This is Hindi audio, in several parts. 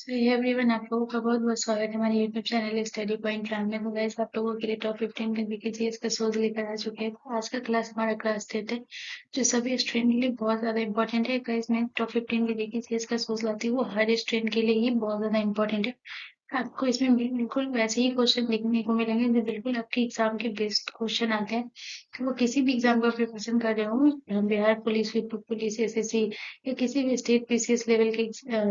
सो हे एवरीवन, आप लोगों का बहुत बहुत स्वागत है हमारे YouTube channel study point plan में। तो गाइस, आप लोगों के लिए टॉप 15 के बीकेजीएस का सोच लेकर आ चुके हैं। तो आज का क्लास हमारा क्लास 10 है, जो सभी स्टूडेंट के लिए बहुत ज्यादा इंपॉर्टेंट है। गाइस, मैं टॉप 15 के बीकेजीएस का सोच लाती हूँ, वो हर स्टूडेंट के लिए ही बहुत ज्यादा इंपॉर्टेंट है। आपको इसमें बिल्कुल वैसे ही क्वेश्चन देखने को मिलेंगे जो बिल्कुल आपके एग्जाम के बेस्ट क्वेश्चन आते हैं। तो वो किसी भी एग्जाम का प्रिपरेशन कर रहे हो, Bihar police, UP police, SSC या किसी भी स्टेट पीसीएस लेवल के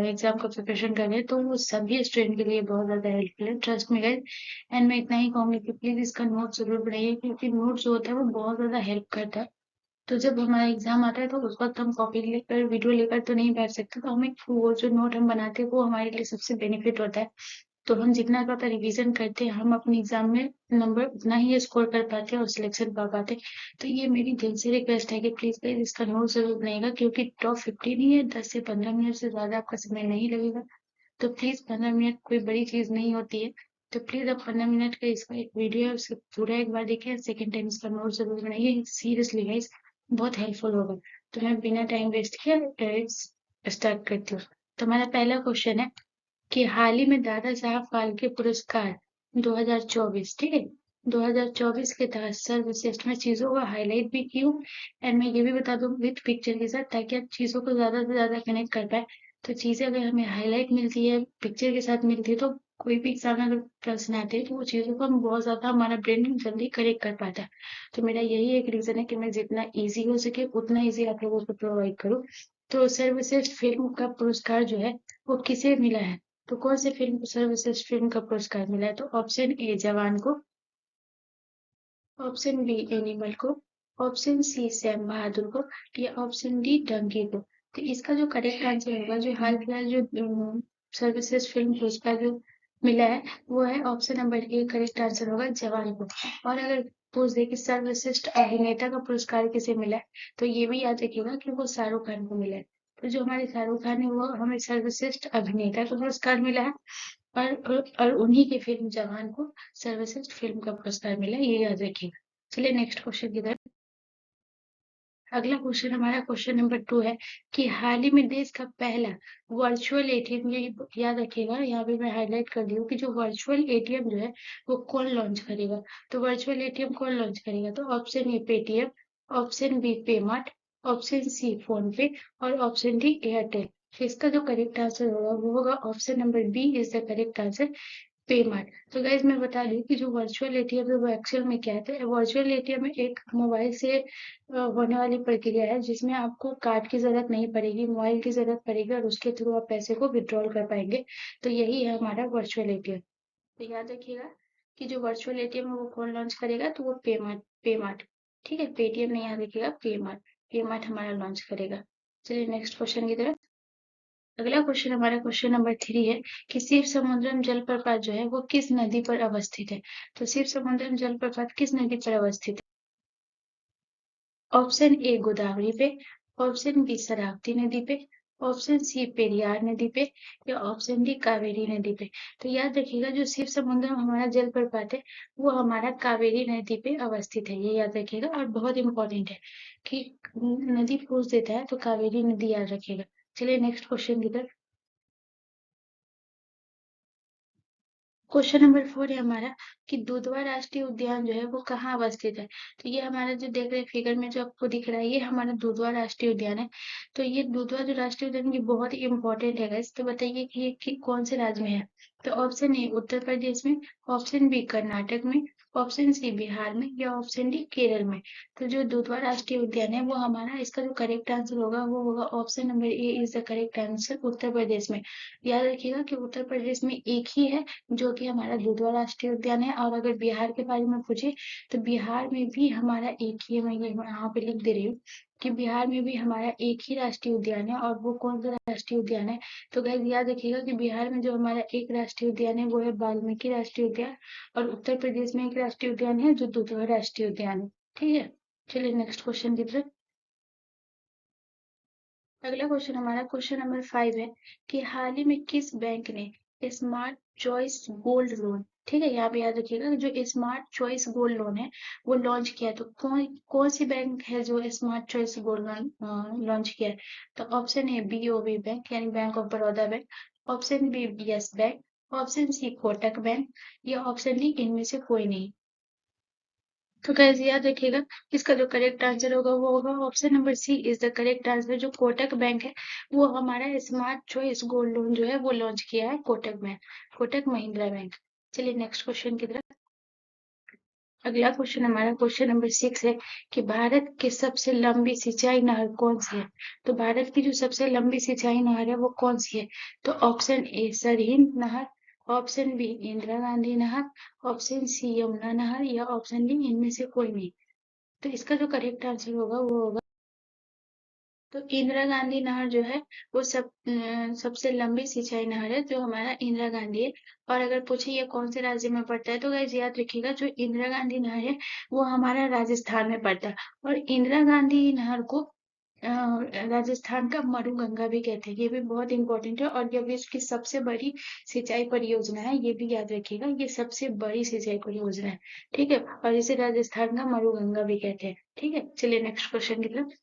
एग्जाम का प्रिपरेशन कर रहे हैं, तो वो सभी स्टूडेंट के लिए बहुत ज्यादा हेल्पफुल है, ट्रस्ट में गाइस। एंड मैं इतना ही कहूंगी कि प्लीज इसका नोट जरूर बनाइए, क्योंकि नोट जो होता है वो बहुत ज्यादा हेल्प करता है। तो जब हमारा एग्जाम आता है तो उस वक्त हम कॉपी लेकर वीडियो लेकर तो नहीं बैठ सकते, तो हमें वो जो नोट हम बनाते हैं वो हमारे लिए सबसे बेनिफिट होता है। तो हम जितना ज्यादा रिवीजन करते हैं, हम अपने एग्जाम में नंबर उतना ही स्कोर कर पाते हैं और सिलेक्शन पा पाते हैं। तो ये मेरी दिल से रिक्वेस्ट है कि प्लीज प्लीज इसका नोट जरूर बनाइएगा, क्योंकि टॉप 15 ही है, 10 से 15 मिनट से ज्यादा आपका समय नहीं लगेगा। तो प्लीज 15 मिनट कोई बड़ी चीज नहीं होती है। तो प्लीज आप 15 मिनट का इसका एक वीडियो है, उसको पूरा एक बार देखें, सेकंड टाइम इसका नोट जरूर बनाइए, सीरियसली गाइस, बहुत हेल्पफुल होगा। तो मैं बिना टाइम वेस्ट किए स्टार्ट करती हूँ। तो हमारा पहला क्वेश्चन है कि हाल ही में दादा साहब फाल्के पुरस्कार 2024, ठीक है, 2024 के तहत सर्वश्रेष्ठ में चीजों को हाईलाइट भी की हूँ। एंड मैं ये भी बता दूं विद पिक्चर के साथ, ताकि आप चीजों को ज्यादा से ज्यादा कनेक्ट कर पाए। तो चीजें अगर हमें हाईलाइट मिलती है, पिक्चर के साथ मिलती है, तो कोई भी एग्जाम में अगर प्रश्न आते हैं तो वो चीजों को हम बहुत ज्यादा, हमारा ब्रेन जल्दी करेक्ट कर पाता है। तो मेरा यही एक रीजन है कि मैं जितना इजी हो सके उतना इजी आप लोगों को प्रोवाइड करूँ। तो सर्वश्रेष्ठ फिल्म का पुरस्कार जो है वो किसे मिला है? तो कौन सी फिल्म को सर्वश्रेष्ठ फिल्म का पुरस्कार मिला है? तो ऑप्शन ए जवान को, ऑप्शन बी एनिमल को, ऑप्शन सी सैम बहादुर को, या ऑप्शन डी डंकी को। तो इसका जो करेक्ट आंसर होगा, जो हाल फिलहाल जो सर्वश्रेष्ठ फिल्म पुरस्कार जो मिला है, वो है ऑप्शन नंबर ए, करेक्ट आंसर होगा जवान को। और अगर पूछ दे कि सर्वश्रेष्ठ अभिनेता का पुरस्कार किसे मिला है, तो ये भी याद रखिएगा कि वो शाहरुख खान को मिला है। तो जो हमारे शाहरुख खान है, वो हमें सर्वश्रेष्ठ अभिनेता का पुरस्कार मिला है। और उन्हीं की फिल्म जवान को सर्वश्रेष्ठ फिल्म का पुरस्कार मिला, ये याद रखिएगा। चलिए नेक्स्ट क्वेश्चन की तरफ। अगला क्वेश्चन हमारा क्वेश्चन नंबर 2 है कि हाल ही में देश का पहला वर्चुअल एटीएम, ये याद रखिएगा, यहाँ पे मैं हाईलाइट कर दी हूँ कि जो वर्चुअल एटीएम जो है वो कौन लॉन्च करेगा। तो वर्चुअल एटीएम कौन लॉन्च करेगा? तो option A Paytm, option B Paymart, option C PhonePe, और ऑप्शन डी एयरटेल। तो इसका जो करेक्ट आंसर होगा वो होगा option number B is the correct answer, Paymart. तो गाइज मैं बता दूं कि जो वर्चुअल एटीएम है वो एक्चुअल में क्या है। तो वर्चुअल एटीएम में एक मोबाइल से होने वाली प्रक्रिया है, जिसमें आपको कार्ड की जरूरत नहीं पड़ेगी, मोबाइल की जरूरत पड़ेगी, और उसके थ्रू आप पैसे को विड्रॉल कर पाएंगे। तो यही है हमारा वर्चुअल एटीएम। तो याद रखिएगा कि जो वर्चुअल एटीएम है वो कौन लॉन्च करेगा, तो वो पेमार्ट, पेमार्ट। ठीक है, पेटीएम नहीं याद रखिएगा, पेमार्ट, पेमार्ट हमारा लॉन्च करेगा। चलिए नेक्स्ट क्वेश्चन की तरफ। अगला क्वेश्चन हमारा क्वेश्चन नंबर 3 है कि शिव समुद्रम जलप्रपात जो है वो किस नदी पर अवस्थित है? तो शिव समुद्रम जलप्रपात किस नदी पर अवस्थित है? ऑप्शन ए गोदावरी पे, ऑप्शन बी शरावती नदी पे, ऑप्शन सी पेरियार नदी पे, या ऑप्शन डी कावेरी नदी पे। तो याद रखिएगा जो शिव समुद्रम हमारा जलप्रपात है वो हमारा कावेरी नदी पे अवस्थित है, ये याद रखिएगा। और बहुत इंपॉर्टेंट है कि नदी पूछ देता है तो कावेरी नदी याद रखिएगा। चलिए नेक्स्ट क्वेश्चन की तरफ। क्वेश्चन नंबर 4 है हमारा कि दुधवा राष्ट्रीय उद्यान जो है वो कहाँ अवस्थित है? तो ये हमारा जो देख रहे हैं फिगर में जो आपको दिख रहा है, ये हमारा दुधवा राष्ट्रीय उद्यान है। तो ये दुधवा जो राष्ट्रीय उद्यान ये बहुत ही इंपॉर्टेंट है गाइस। तो बताइए कि ये कौन से राज्य में है? तो ऑप्शन ए उत्तर प्रदेश में, ऑप्शन बी कर्नाटक में, ऑप्शन सी बिहार में, या ऑप्शन डी केरल में। तो जो दुधवा राष्ट्रीय उद्यान है वो हमारा, इसका जो करेक्ट आंसर होगा वो होगा option number A is the correct answer, Uttar Pradesh में। याद रखिएगा कि उत्तर प्रदेश में एक ही है जो कि हमारा दुधवा राष्ट्रीय उद्यान है। और अगर बिहार के बारे में पूछे तो बिहार में भी हमारा एक ही है, मैं ये यहाँ पे लिख दे रही हूँ कि बिहार में भी हमारा एक ही राष्ट्रीय उद्यान है, और वो कौन सा राष्ट्रीय उद्यान है? तो गाइस याद रखिएगा कि बिहार में जो हमारा एक राष्ट्रीय उद्यान है वो है वाल्मीकि राष्ट्रीय उद्यान, और उत्तर प्रदेश में एक राष्ट्रीय उद्यान है जो दुधवा राष्ट्रीय उद्यान है। ठीक है, चलिए नेक्स्ट क्वेश्चन की तरफ। अगला क्वेश्चन हमारा क्वेश्चन नंबर 5 है कि हाल ही में किस बैंक ने स्मार्ट चॉइस गोल्ड लोन, ठीक है, यहाँ पे याद रखिएगा जो स्मार्ट चॉइस गोल्ड लोन है वो लॉन्च किया है। तो कौन कौन सी बैंक है जो smart choice gold loan launch किया है? तो ऑप्शन ए बीओबी बैंक, यानी bank of Baroda bank, option B Yes bank, option C Kotak bank या ऑप्शन डी इनमें से कोई नहीं। तो कैसे याद रखिएगा, इसका जो करेक्ट आंसर होगा वो होगा option number C is the correct answer. जो कोटक बैंक है वो हमारा स्मार्ट चॉइस गोल्ड लोन जो है वो लॉन्च किया है कोटक बैंक, कोटक महिंद्रा बैंक। चलिए नेक्स्ट क्वेश्चन की तरफ। अगला क्वेश्चन हमारा क्वेश्चन नंबर 6 है कि भारत की सबसे लंबी सिंचाई नहर कौन सी है। तो भारत की जो सबसे लंबी सिंचाई नहर है वो कौन सी है। तो ऑप्शन ए सरहिंद नहर, ऑप्शन बी इंदिरा गांधी नहर, ऑप्शन सी यमुना नहर या ऑप्शन डी इनमें से कोई नहीं। तो इसका जो करेक्ट आंसर होगा वो होगा, तो इंदिरा गांधी नहर जो है वो सबसे लंबी सिंचाई नहर है जो हमारा इंदिरा गांधी है। और अगर पूछे ये कौन से राज्य में पड़ता है तो गाइस याद रखिएगा जो इंदिरा गांधी नहर है वो हमारा राजस्थान में पड़ता है। और इंदिरा गांधी नहर को राजस्थान का मरुगंगा भी कहते हैं, ये भी बहुत इंपॉर्टेंट है। और ये विश्व की सबसे बड़ी सिंचाई परियोजना है, ये भी याद रखिएगा, ये सबसे बड़ी सिंचाई परियोजना है। ठीक है, और इसे राजस्थान का मरुगंगा भी कहते हैं। ठीक है, चलिए नेक्स्ट क्वेश्चन की तरफ।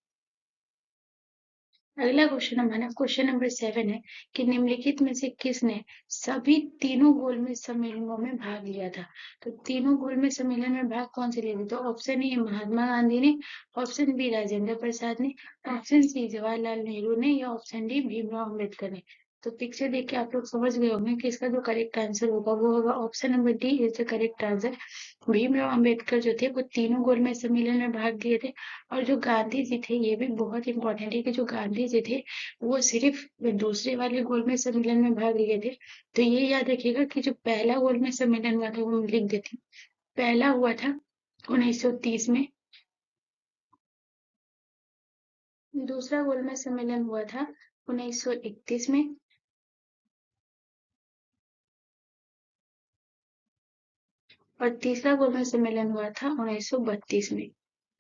अगला क्वेश्चन हमारा क्वेश्चन नंबर 7 है कि निम्नलिखित में से किसने सभी तीनों गोलमेज सम्मेलनों में भाग लिया था। तो तीनों गोलमेज सम्मेलन में भाग कौन से लिए थे। तो ऑप्शन ए महात्मा गांधी ने, ऑप्शन बी राजेंद्र प्रसाद ने, ऑप्शन सी जवाहरलाल नेहरू ने या ऑप्शन डी भीमराव अम्बेडकर ने। तो पिक्चर देख के आप लोग समझ गए होंगे कि इसका जो करेक्ट आंसर होगा वो होगा option number D is the correct answer. Bhimrao Ambedkar जो थे वो तीनों गोलमेज सम्मेलन में भाग लिए थे। और जो गांधी जी थे ये भी बहुत इंपॉर्टेंट है कि जो गांधी जी थे वो सिर्फ दूसरे वाले गोलमेज सम्मेलन में भाग लिए थे। तो ये याद रखिएगा कि जो पहला गोलमेज सम्मेलन हुआ था वो मैं लिख देती हूँ। पहला हुआ था 1930 में, दूसरा गोलमेज सम्मेलन हुआ था 1931 में, और तीसरा गोलमेज सम्मेलन हुआ था 1932 में।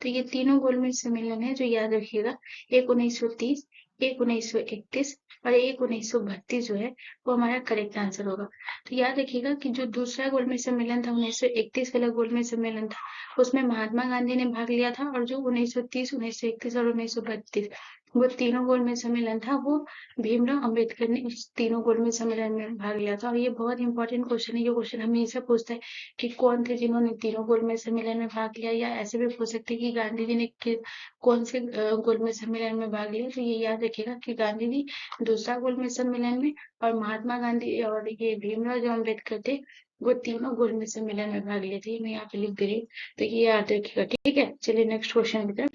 तो ये तीनों गोलमेज सम्मेलन है जो याद रखिएगा, एक 1930, एक 1931 और एक 1932 जो है वो हमारा करेक्ट आंसर होगा। तो याद रखिएगा कि जो दूसरा गोलमेज सम्मेलन था 1931 वाला गोलमेज सम्मेलन था उसमें महात्मा गांधी ने भाग लिया था। और जो 1930, 1931 और 1932 वो तीनों गोलमेज सम्मेलन था वो भीमराव अम्बेडकर ने इस तीनों गोलमेज सम्मेलन में भाग लिया था। और ये बहुत इंपॉर्टेंट क्वेश्चन है, ये क्वेश्चन हमेशा पूछता है कि कौन थे जिन्होंने तीनों गोलमेज सम्मेलन में भाग लिया, या ऐसे भी पूछ सकते हैं कि गांधी जी ने कौन से गोलमेज सम्मेलन में भाग लिया। तो ये याद रखिएगा कि गांधी जी दूसरा गोलमेज सम्मेलन में, और महात्मा गांधी और ये भीमराव जो अम्बेडकर थे वो तीनों गोलमेज सम्मेलन में भाग लिए थे। मैं यहाँ पे लिख दे रही हूँ, तो ये याद रखिएगा। ठीक है, चलिए नेक्स्ट क्वेश्चन की तरफ।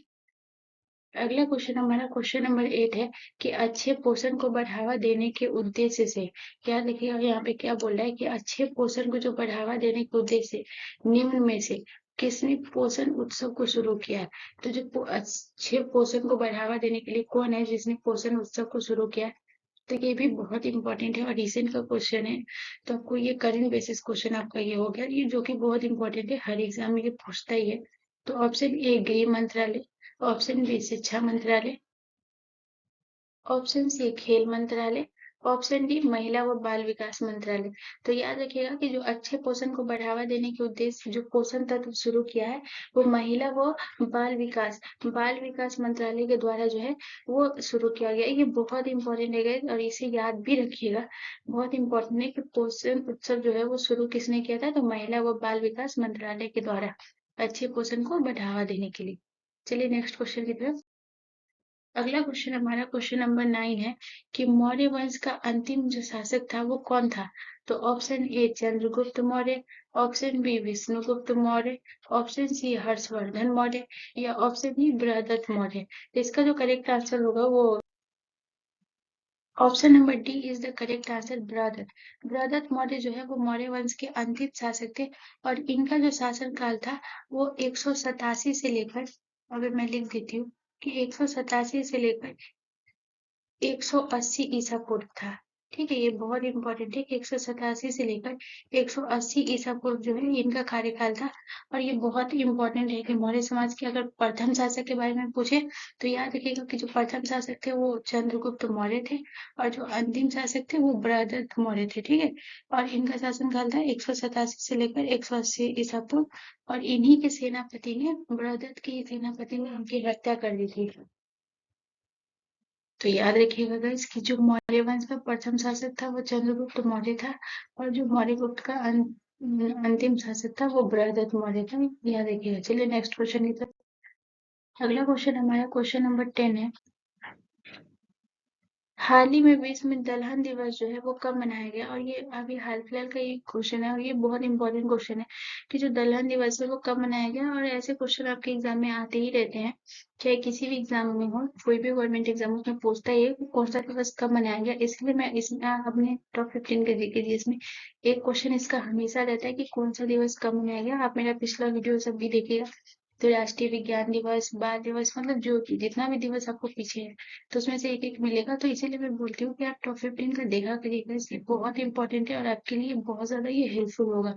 अगला क्वेश्चन हमारा क्वेश्चन नंबर 8 है कि अच्छे पोषण को बढ़ावा देने के उद्देश्य से, याद रखिएगा यहाँ पे क्या बोल रहा है कि अच्छे पोषण को जो बढ़ावा देने के उद्देश्य से निम्न में से किसने पोषण उत्सव को शुरू किया है। तो जो अच्छे पोषण को बढ़ावा देने के लिए कौन है जिसने पोषण उत्सव को शुरू किया है। तो ये भी बहुत इंपॉर्टेंट है और रिसेंट का क्वेश्चन है। तो आपको ये करंट बेसिस क्वेश्चन आपका ये हो गया, ये जो कि बहुत इंपॉर्टेंट है, हर एग्जाम में ये पूछता ही है। तो ऑप्शन ए गृह मंत्रालय, ऑप्शन बी शिक्षा मंत्रालय, ऑप्शन सी खेल मंत्रालय, ऑप्शन डी महिला व बाल विकास मंत्रालय। तो याद रखिएगा कि जो अच्छे पोषण को बढ़ावा देने के उद्देश्य से जो पोषण तत्व शुरू किया है वो महिला व बाल विकास मंत्रालय के द्वारा जो है वो शुरू किया गया। ये बहुत इंपॉर्टेंट है guys, और इसे याद भी रखिएगा, बहुत इंपॉर्टेंट है कि पोषण उत्सव जो है वो शुरू किसने किया था। तो महिला व बाल विकास मंत्रालय के द्वारा अच्छे पोषण को बढ़ावा देने के लिए। चलिए नेक्स्ट क्वेश्चन की तरफ। अगला क्वेश्चन हमारा क्वेश्चन नंबर 9 है कि मौर्य वंश का अंतिम जो शासक था वो कौन था। तो option A Chandragupta Maurya, option B Vishnugupta Maurya, option C Harshavardhana Maurya या ऑप्शन डी बृहदत्त मौर्य। तो इसका जो करेक्ट आंसर होगा वो option number D is the correct answer, Brihadatta. Brihadatta Maurya जो है वो मौर्य वंश के अंतिम शासक थे। और इनका जो शासन काल था वो 187 से लेकर, अगर मैं लिख देती हूँ कि 187 से लेकर 180 ईसा पूर्व था। ठीक है, ये बहुत इंपॉर्टेंट है कि 187 से लेकर 180 ईसा पूर्व जो है इनका कार्यकाल था। और ये बहुत ही इंपॉर्टेंट है कि मौर्य समाज के अगर प्रथम शासक के बारे में पूछे तो याद रखिएगा कि जो प्रथम शासक थे वो चंद्रगुप्त मौर्य थे, और जो अंतिम शासक थे वो बृहदत्त मौर्य थे। ठीक है, और इनका शासनकाल था 187 से लेकर 180 ईसा पूर्व। और इन्हीं के सेनापति ने, बृहदत्त के सेनापति ने उनकी हत्या कर दी थी। तो याद रखिएगा गाइस कि जो मौर्य वंश का प्रथम शासक था वो चंद्रगुप्त मौर्य था, और जो मौर्य गुप्त का अंतिम शासक था वो बृहदत्त मौर्य था। याद रखिएगा। चलिए नेक्स्ट क्वेश्चन की तरफ। अगला क्वेश्चन हमारा क्वेश्चन नंबर 10 है। हाल ही में विश्व में दलहन दिवस जो है वो कब मनाया गया? और ये अभी हाल फिलहाल का ये क्वेश्चन है, और ये बहुत इंपॉर्टेंट क्वेश्चन है कि जो दलहन दिवस है वो कब मनाया गया। और ऐसे क्वेश्चन आपके एग्जाम में आते ही रहते हैं, चाहे किसी भी एग्जाम में हो, कोई भी गवर्नमेंट एग्जाम उसमें पूछता ही है कि कौन सा दिवस कब मनाया गया। इसलिए मैं इसमें अपने टॉप 15 के जीके जी इसमें एक क्वेश्चन इसका हमेशा रहता है कि कौन सा दिवस कब मनाया गया। आप मेरा पिछला वीडियो सब भी देखिएगा, तो राष्ट्रीय विज्ञान दिवस, बाल दिवस, मतलब जो जितना भी दिवस आपको पीछे है तो उसमें से एक एक मिलेगा। तो इसीलिए मैं बोलती हूँ कि आप टॉप 15 का देखा करिएगा, इसलिए बहुत इंपॉर्टेंट है और आपके लिए बहुत ज्यादा ये हेल्पफुल होगा।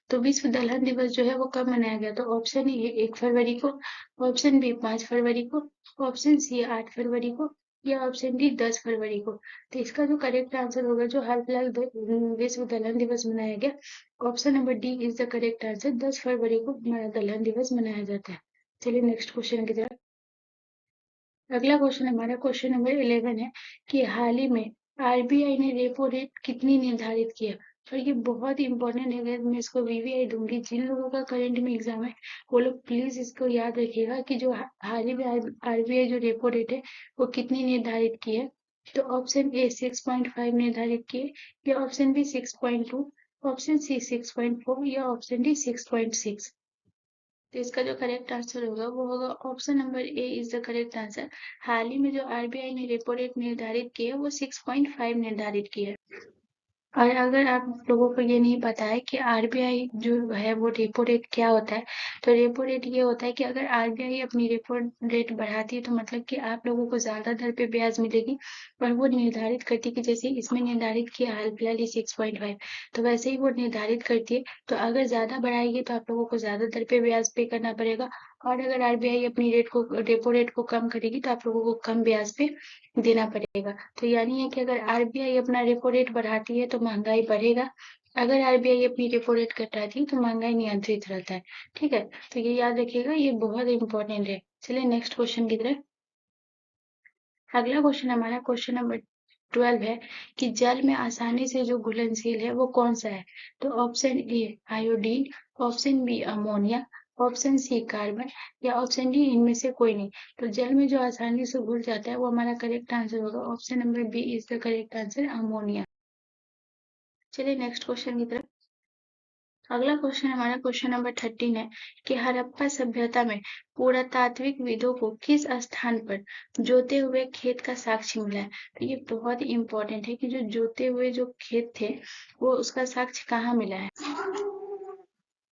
तो विश्व दलहन दिवस जो है वो कब मनाया गया? तो ऑप्शन ए 1 फरवरी को, ऑप्शन बी 5 फरवरी को, ऑप्शन सी 8 फरवरी को, या ऑप्शन डी 10 फरवरी को। तो इसका जो करेक्ट आंसर होगा, जो हाल फिलहाल विश्व दलहन दिवस मनाया गया, option number D is the correct answer. 10 फरवरी को दलहन दिवस मनाया जाता है। चलिए नेक्स्ट क्वेश्चन की तरफ। अगला क्वेश्चन हमारा क्वेश्चन नंबर 11 है कि हाल ही में आरबीआई ने रेपो रेट कितनी निर्धारित किया? और ये बहुत ही इंपॉर्टेंट है, मैं इसको वीवीआई दूंगी। जिन लोगों का करंट में एग्जाम है वो लोग प्लीज इसको याद रखिएगा कि जो हाल ही में आरबीआई जो रेपो रेट है वो कितनी निर्धारित की है। तो ऑप्शन ए 6.5 निर्धारित किए, या ऑप्शन बी 6.2, ऑप्शन सी 6.4, या ऑप्शन डी 6.6। तो इसका जो करेक्ट आंसर होगा वो होगा option number A is the correct answer. हाल ही में जो आरबीआई ने रेपो रेट निर्धारित की है वो 6.5 निर्धारित की है। और अगर आप लोगों को ये नहीं पता है कि आरबीआई जो है वो रेपो रेट क्या होता है, तो रेपो रेट ये होता है कि अगर आरबीआई अपनी रेपो रेट बढ़ाती है तो मतलब कि आप लोगों को ज्यादा दर पे ब्याज मिलेगी, और वो निर्धारित करती है कि जैसे इसमें निर्धारित किया हाल फिलहाल ही 6.5, तो वैसे ही वो निर्धारित करती है। तो अगर ज्यादा बढ़ाएगी तो आप लोगों को ज्यादा दर पे ब्याज पे करना पड़ेगा, और अगर आरबीआई अपनी रेपो रेट को कम करेगी तो आप लोगों को कम ब्याज पे देना पड़ेगा। तो यानी है कि अगर आरबीआई अपना रेपो रेट बढ़ाती है तो महंगाई बढ़ेगा, अगर आरबीआई अपनी रेपो रेट घटाती है तो महंगाई नियंत्रित रहता है। ठीक है, तो ये याद रखिएगा, ये बहुत इंपॉर्टेंट है। चलिए नेक्स्ट क्वेश्चन की तरफ। अगला क्वेश्चन हमारा क्वेश्चन नंबर 12 है कि जल में आसानी से जो घुलनशील है वो कौन सा है? तो option A iodine, option B ammonia, option C carbon, या ऑप्शन डी इनमें से कोई नहीं। तो जल में जो आसानी से घुल जाता है वो हमारा करेक्ट आंसर होगा option number B is the correct answer, ammonia. चलिए नेक्स्ट क्वेश्चन की तरफ। अगला क्वेश्चन हमारा क्वेश्चन नंबर 13 है कि हड़प्पा सभ्यता में पुरातात्विक विदों को किस स्थान पर जोते हुए खेत का साक्ष्य मिला है? तो ये बहुत ही इंपॉर्टेंट है कि जो जोते हुए जो खेत थे वो उसका साक्ष्य कहाँ मिला है।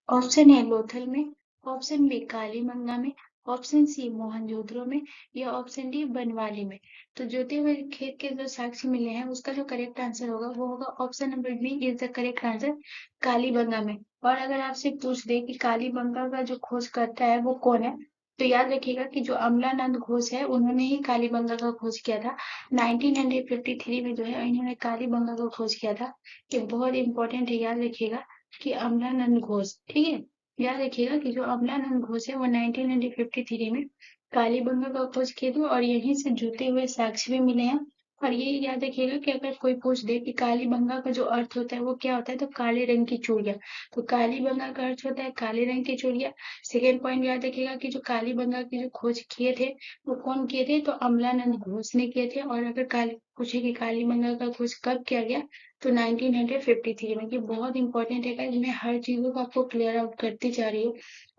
ऑप्शन ए लोथल में, ऑप्शन बी कालीबंगा में, ऑप्शन सी मोहनजोदड़ो में, या ऑप्शन डी बनवाली में। तो जोते हुए खेत के जो साक्ष्य मिले हैं उसका जो करेक्ट आंसर होगा वो होगा option number B is the correct answer, Kalibangan में। और अगर आपसे पूछ दे कि कालीबंगा का जो खोज करता है वो कौन है, तो याद रखिएगा कि जो अमलानंद घोष है उन्होंने ही कालीबंगा का खोज किया था। 1953 में जो है इन्होंने कालीबंगा का खोज किया था। ये बहुत इंपॉर्टेंट है, याद रखिएगा कि अमलानंद घोष। ठीक है, याद रखिएगा कि जो अमलानंद घोष है वो 1953 में कालीबंगा का खोज किए थे, और यहीं से जुटे हुए साक्ष्य भी मिले हैं। और ये याद रखिएगा कि अगर कोई पूछ दे कि कालीबंगा का जो अर्थ होता है वो क्या होता है, तो काले रंग की चूड़िया। तो कालीबंगा का अर्थ होता है काले रंग की चूड़िया। सेकेंड पॉइंट याद रखिएगा कि जो कालीबंगा की जो खोज किए थे वो कौन किए थे, तो अमलानंद घोष ने किए थे। और अगर काली पूछे कि कालीबंगा का खोज कब किया गया, तो 1953 में। ये बहुत इंपॉर्टेंट है गाइस, मैं हर चीजों को आपको क्लियर आउट करती जा रही हूँ।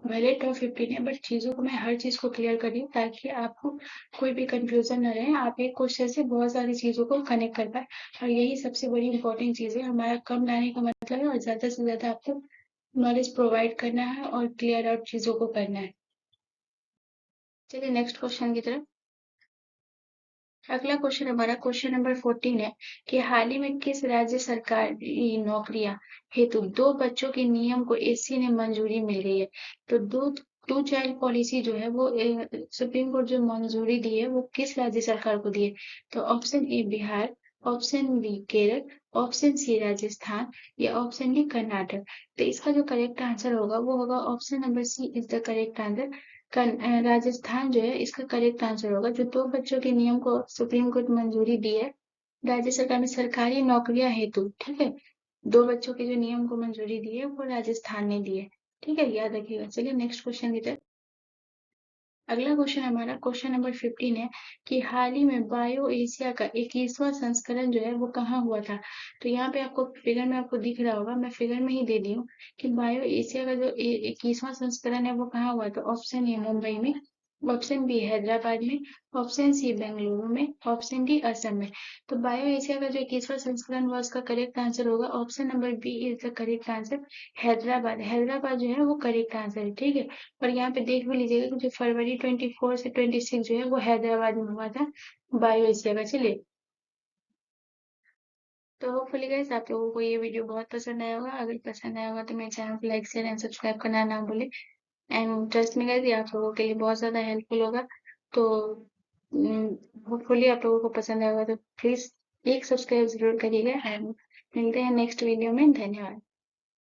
भले टॉप 15 है बट चीजों को मैं हर चीज को क्लियर कर रही हूँ ताकि आपको कोई भी कंफ्यूजन न रहे, आप एक क्वेश्चन से बहुत सारी चीजों को कनेक्ट कर पाए। और यही सबसे बड़ी इंपॉर्टेंट चीज है, हमारा कम लाने का मतलब है और ज्यादा से ज्यादा आपको नॉलेज प्रोवाइड करना है और क्लियर आउट चीजों को करना है। चलिए नेक्स्ट क्वेश्चन की तरफ। अगला क्वेश्चन हमारा क्वेश्चन नंबर 14 है कि हाल ही में किस राज्य सरकारी नौकरियां हेतु 2 बच्चों के नियम को एससी ने मंजूरी मिल गई है? तो टू चाइल्ड पॉलिसी जो है वो सुप्रीम कोर्ट जो मंजूरी दी है वो किस राज्य सरकार को दी है? तो option A Bihar, option B Kerala, option C Rajasthan, या ऑप्शन डी कर्नाटक। तो इसका जो करेक्ट आंसर होगा वो होगा option number C is the correct answer, Rajasthan जो है इसका करेक्ट आंसर होगा। जो 2 बच्चों के नियम को सुप्रीम कोर्ट मंजूरी दी है राज्य सरकार में सरकारी नौकरियां हेतु, ठीक है। 2 बच्चों के जो नियम को मंजूरी दी है वो राजस्थान ने दी है, ठीक है, याद रखिएगा। चलिए नेक्स्ट क्वेश्चन की तरफ। अगला क्वेश्चन हमारा क्वेश्चन नंबर 15 है कि हाल ही में बायो एशिया का 21वां संस्करण जो है वो कहाँ हुआ था। तो यहाँ पे आपको फिगर में आपको दिख रहा होगा, मैं फिगर में ही दे दी हूँ कि बायो एशिया का जो 21वां संस्करण है वो कहाँ हुआ। तो ऑप्शन ए मुंबई में, ऑप्शन बी हैदराबाद में, ऑप्शन सी बेंगलुरु में, ऑप्शन डी असम में। तो बायो एशिया का जो 21वां संस्करण हुआ उसका करेक्ट आंसर होगा option number B is the correct answer, Hyderabad. Hyderabad जो है वो करेक्ट आंसर है, ठीक है। और यहाँ पे देख भी लीजिएगा कि जो फरवरी 24 से 26 जो है वो हैदराबाद में हुआ था बायो एशिया का। चलिए, तो होपफुली गाइस आप लोगों को ये वीडियो बहुत पसंद आया होगा। अगर पसंद आया होगा तो मेरे चैनल को लाइक शेयर एंड सब्सक्राइब करना ना भूले। एंड ट्रस्ट मी गाइस, ये आप लोगों के लिए बहुत ज्यादा हेल्पफुल होगा। तो होपफुली आप लोगों को पसंद आएगा तो प्लीज एक सब्सक्राइब जरूर करिएगा। एंड मिलते हैं नेक्स्ट वीडियो में। धन्यवाद।